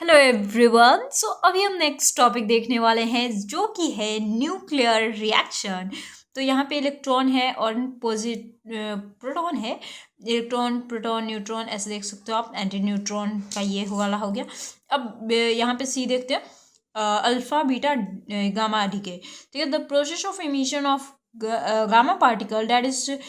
Hello everyone. सो अभी हम next topic देखने वाले हैं जो कि है न्यूक्लियर रिएक्शन। तो यहाँ पे इलेक्ट्रॉन है और प्रोटॉन है। इलेक्ट्रॉन प्रोटॉन न्यूट्रॉन ऐसे देख सकते हो आप। एंटी न्यूट्रॉन का ये वाला हो गया। अब यहाँ पे सी देखते हैं। Alpha beta gamma decay. ठीक है। The process of emission of gamma particle that is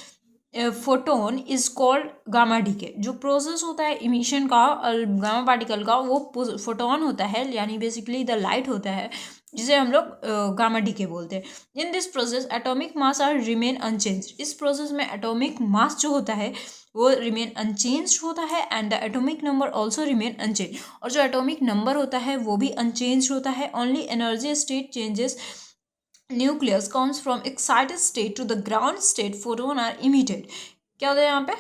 photon is called gamma decay. जो प्रोसेस होता है इमिशन का गामा पार्टिकल का वो फोटोन होता है, यानी बेसिकली द लाइट होता है, जिसे हम लोग गामा डीके बोलते हैं। In this process atomic mass are remain unchange. इस प्रोसेस में एटॉमिक मास जो होता है वो रिमेन अनचेंज होता है and the atomic number also remain unchange. और जो एटॉमिक नंबर होता है वो भी अनचेंज होता है। Only energy state changes. Nucleus comes from excited state to the ground state. Photon are emitted. क्या होता है यहाँ पे?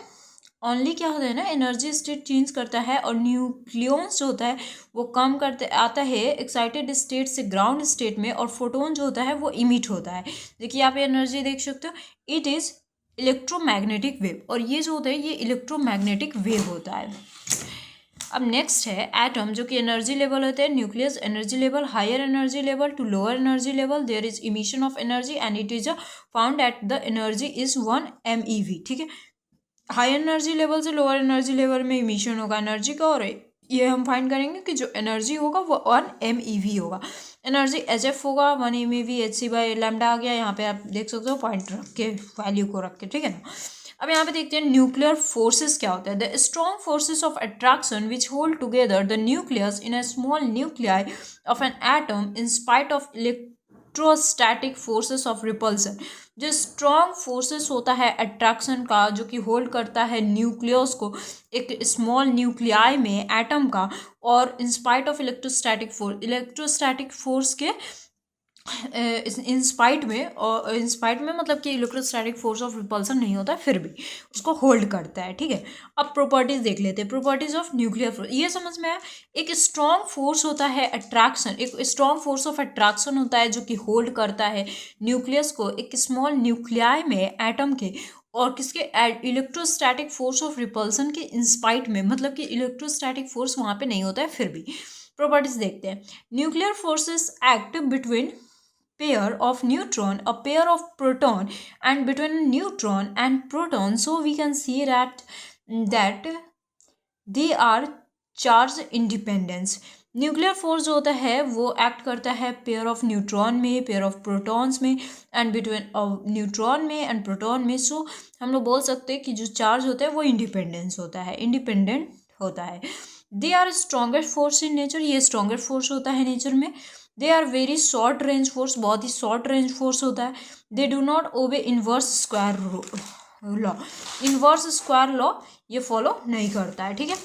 ओनली क्या होता है ना, एनर्जी स्टेट चेंज करता है और न्यूक्लियस जो होता है वो कम करते आता है एक्साइटेड स्टेट से ग्राउंड स्टेट में, और फोटोन जो होता है वो इमिट होता है। देखिए यहाँ पे एनर्जी देख सकते हो, इट इज इलेक्ट्रोमैग्नेटिक वेव। और ये जो होता है ये इलेक्ट्रोमैग्नेटिक वेव होता है। अब नेक्स्ट है एटम, जो कि एनर्जी लेवल होते हैं। Nucleus energy level, higher energy level to lower energy level there is emission of energy and it is found at the energy is 1 MeV। ठीक है। हायर एनर्जी लेवल से lower energy level में emission होगा energy का, और ये हम find करेंगे कि जो एनर्जी होगा वो 1 MeV होगा। एनर्जी HF होगा 1 MeV। HC बाई लैम्डा आ गया। यहाँ पे आप देख सकते हो पॉइंट रख के, वैल्यू को रख के। ठीक है ना। अब यहाँ पे देखते हैं न्यूक्लियर फोर्सेस क्या होता है। The strong forces of attraction which hold together the nucleus in a small nuclei of an atom in spite of electrostatic forces of repulsion. जो स्ट्रॉन्ग फोर्सेस होता है अट्रैक्शन का, जो कि होल्ड करता है न्यूक्लियस को एक स्मॉल न्यूक्लियाई में एटम का, और इंस्पाइट ऑफ इलेक्ट्रोस्टैटिक फोर्स के इंस्पाइट में, और इंस्पाइट में मतलब कि इलेक्ट्रोस्टैटिक फोर्स ऑफ रिपल्सन नहीं होता है, फिर भी उसको होल्ड करता है। ठीक है। अब प्रॉपर्टीज देख लेते हैं। प्रॉपर्टीज ऑफ न्यूक्लियर फोर्स, ये समझ में आया। एक स्ट्रॉन्ग फोर्स होता है अट्रैक्शन, एक स्ट्रॉन्ग फोर्स ऑफ अट्रैक्शन होता है जो कि होल्ड करता है न्यूक्लियस को एक स्मॉल न्यूक्लियाई में एटम के, और किसके? इलेक्ट्रोस्टैटिक फोर्स ऑफ रिपल्सन के इंस्पाइट में, मतलब कि इलेक्ट्रोस्टैटिक फोर्स वहाँ पे नहीं होता है फिर भी। प्रॉपर्टीज देखते हैं। Nuclear forces act between pair of neutron, a pair of proton, and between a neutron and proton, so we can see that they are charge independence। Nuclear force जो होता है वो एक्ट करता है पेयर ऑफ न्यूट्रॉन में, pair of protons में, and between neutron में and proton में। सो हम लोग बोल सकते हैं कि जो चार्ज होता है वो इंडिपेंडेंस होता है, इंडिपेंडेंट होता है। They are strongest force in nature, ये स्ट्रॉन्गेस्ट फोर्स होता है नेचर में। They are very short range force, बहुत ही शॉर्ट रेंज फोर्स होता है। They do not obey inverse square law, inverse square law ये फॉलो नहीं करता है। ठीक है।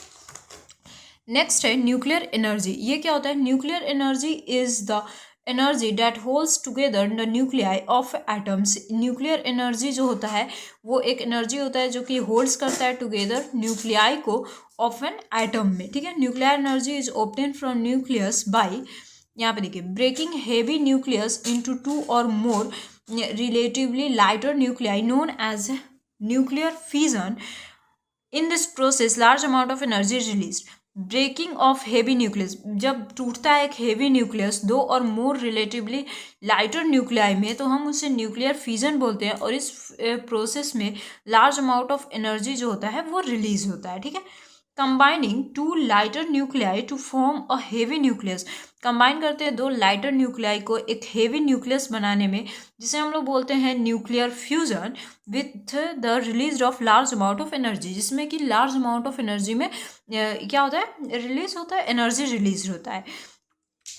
नेक्स्ट है न्यूक्लियर एनर्जी। ये क्या होता है? Nuclear energy is the energy date holds together the nuclei of atoms. Nuclear energy जो होता है वो एक एनर्जी होता है जो कि होल्ड्स करता है टुगेदर न्यूक्लियाई को ऑफ एन एटम में। ठीक है। Nuclear energy is obtained from nucleus by, यहाँ पे देखिए, ब्रेकिंग हेवी न्यूक्लियस इनटू 2 और more relatively lighter nuclei known as nuclear fusion. In this process large amount of energy release. Breaking of heavy nucleus, जब टूटता है एक heavy nucleus 2 और more relatively lighter nuclei में, तो हम उसे न्यूक्लियर फ्यूजन बोलते हैं। और इस प्रोसेस में लार्ज अमाउंट ऑफ एनर्जी जो होता है वो रिलीज होता है। ठीक है। Combining two lighter nuclei to form a heavy nucleus. Combine करते हैं दो लाइटर न्यूक्लियाई को एक हेवी न्यूक्लियस बनाने में, जिसे हम लोग बोलते हैं nuclear fusion, with the release of large amount of energy, जिसमें कि लार्ज अमाउंट ऑफ एनर्जी में क्या होता है? रिलीज होता है, एनर्जी रिलीज होता है।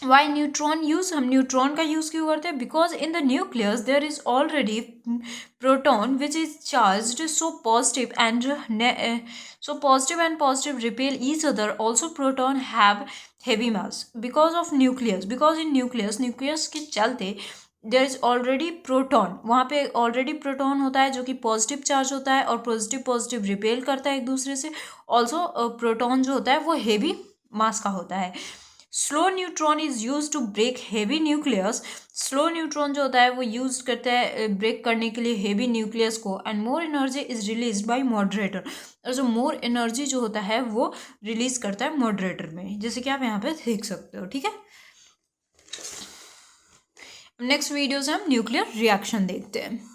वाई न्यूट्रॉन यूज, हम न्यूट्रॉन का यूज क्यों करते हैं? Because in the nucleus there is already proton which is charged so positive and positive repel each other. Also proton have heavy mass because of nucleus, because in nucleus के चलते there is already proton, वहाँ पे already proton होता है जो कि positive charge होता है और पॉजिटिव रिपेल करता है एक दूसरे से। ऑल्सो प्रोटॉन जो होता है वो हेवी मास का होता है। Slow neutron is use to break heavy nucleus. Slow neutron जो होता है वो यूज करता है ब्रेक करने के लिए हेवी न्यूक्लियस को। And more energy is release by moderator. और जो मोर एनर्जी जो होता है वो रिलीज करता है मॉडरेटर में, जैसे कि आप यहाँ पे देख सकते हो। ठीक है, नेक्स्ट वीडियो से हम न्यूक्लियर रिएक्शन देखते हैं।